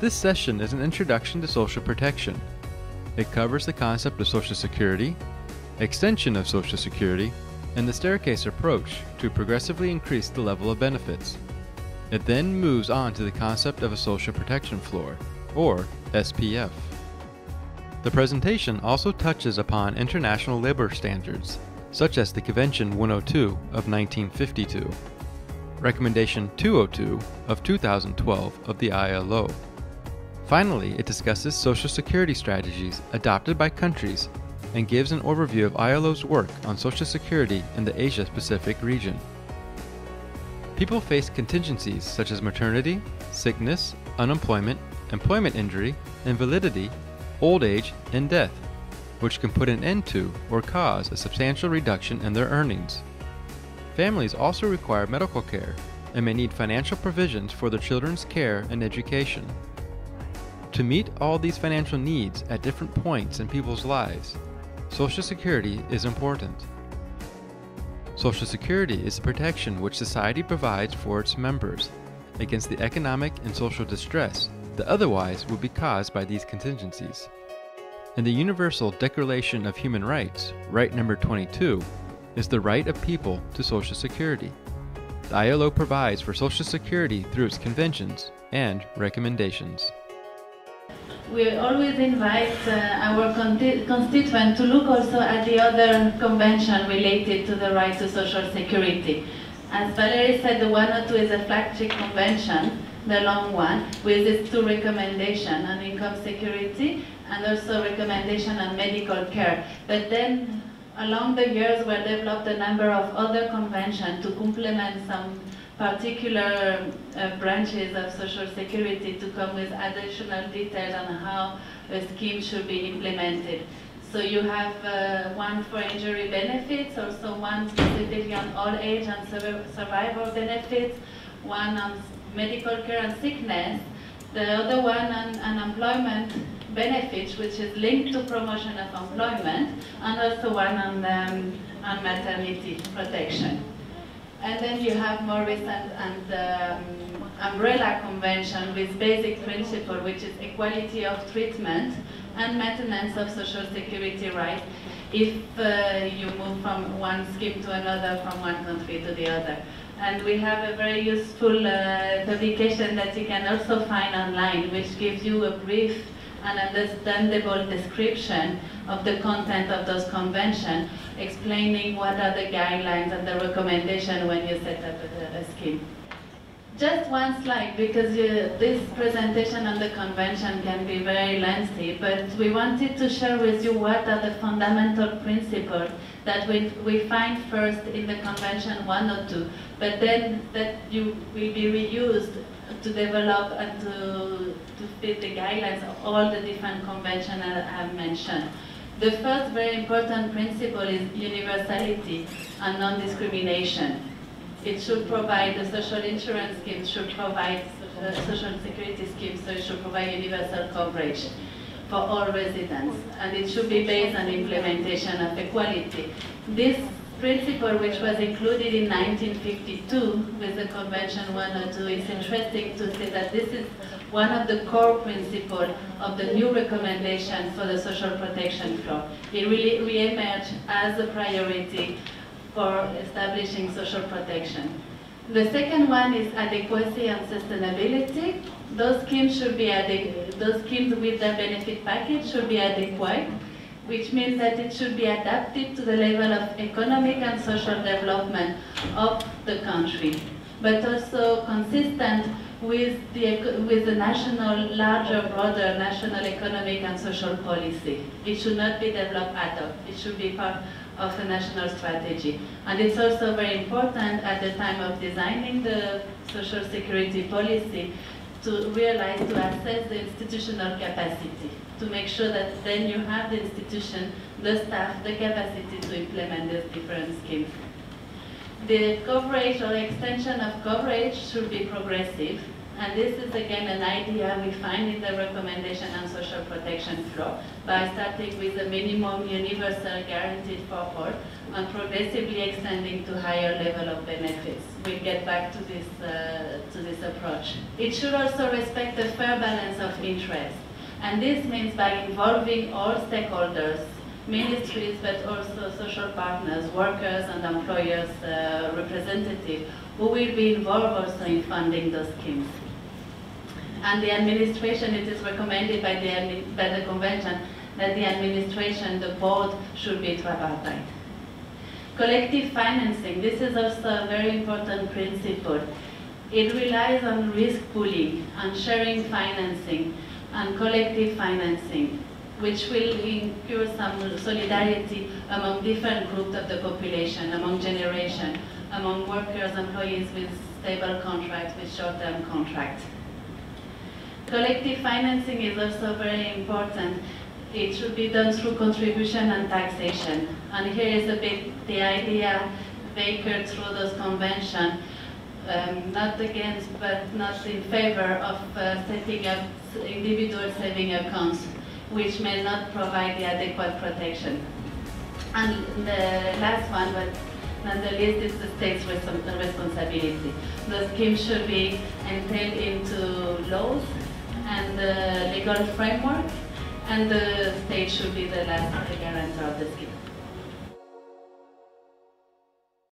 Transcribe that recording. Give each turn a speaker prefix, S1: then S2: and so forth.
S1: This session is an introduction to social protection. It covers the concept of Social Security, extension of Social Security, and the staircase approach to progressively increase the level of benefits. It then moves on to the concept of a social protection floor, or SPF. The presentation also touches upon international labor standards, such as the Convention 102 of 1952, Recommendation 202 of 2012 of the ILO. Finally, it discusses Social Security strategies adopted by countries and gives an overview of ILO's work on Social Security in the Asia-Pacific region. People face contingencies such as maternity, sickness, unemployment, employment injury, invalidity, old age, and death, which can put an end to or cause a substantial reduction in their earnings. Families also require medical care and may need financial provisions for their children's care and education. To meet all these financial needs at different points in people's lives, Social Security is important. Social Security is the protection which society provides for its members against the economic and social distress that otherwise would be caused by these contingencies. In the Universal Declaration of Human Rights, right number 22, is the right of people to Social Security. The ILO provides for Social Security through its conventions and recommendations.
S2: We always invite our constituents to look also at the other convention related to the right to Social Security. As Valerie said, the 102 is a flagship convention, the long one, with its two recommendations on income security and also recommendation on medical care. But then, along the years, were developed a number of other conventions to complement some particular branches of Social Security to come with additional details on how a scheme should be implemented. So you have one for injury benefits, also one specifically on old age and survival benefits, one on medical care and sickness, the other one on unemployment benefits, which is linked to promotion of employment, and also one on maternity protection. And then you have more recent and umbrella convention with basic principle, which is equality of treatment and maintenance of Social Security rights if you move from one scheme to another, from one country to the other. And we have a very useful publication that you can also find online, which gives you a brief and understandable description of the content of those conventions, explaining what are the guidelines and the recommendation when you set up a scheme. Just one slide, because this presentation on the convention can be very lengthy, but we wanted to share with you what are the fundamental principles that we find first in the Convention 102, but then that will be reused to develop and to fit the guidelines of all the different conventions I have mentioned. The first very important principle is universality and non-discrimination. It should provide, the social insurance scheme should provide, social security scheme, so it should provide universal coverage for all residents. And it should be based on implementation of equality. This principle, which was included in 1952 with the Convention 102, it's interesting to see that this is one of the core principles of the new recommendation for the social protection floor. It really re-emerged as a priority for establishing social protection. The second one is adequacy and sustainability. Those schemes should be those schemes with their benefit package should be adequate, which means that it should be adapted to the level of economic and social development of the country, but also consistent with the national, larger, broader national economic and social policy. It should not be developed ad hoc. It should be part of a national strategy. And it's also very important at the time of designing the Social Security policy to realize, to assess the institutional capacity, to make sure that then you have the institution, the staff, the capacity to implement these different schemes. The coverage or extension of coverage should be progressive And this is again an idea we find in the recommendation on social protection flow by starting with a minimum universal guaranteed purpose and progressively extending to higher level of benefits. We'll get back to this approach. It should also respect a fair balance of interest. And this means by involving all stakeholders, ministries, but also social partners, workers and employers representatives, who will be involved also in funding those schemes. And the administration, it is recommended by the convention that the administration, the board, should be tripartite. Collective financing, this is also a very important principle. It relies on risk pooling, on sharing financing, and collective financing, which will incur some solidarity among different groups of the population, among generations, among workers, employees with stable contracts, with short-term contracts. Collective financing is also very important. It should be done through contribution and taxation. And here is a bit the idea vehicled through those conventions, not against, but not in favor of setting up individual saving accounts, which may not provide the adequate protection. And the last one, but not the least, is the state's responsibility. The scheme should be entailed into laws and the legal framework, and the state should be the last guarantor of the scheme.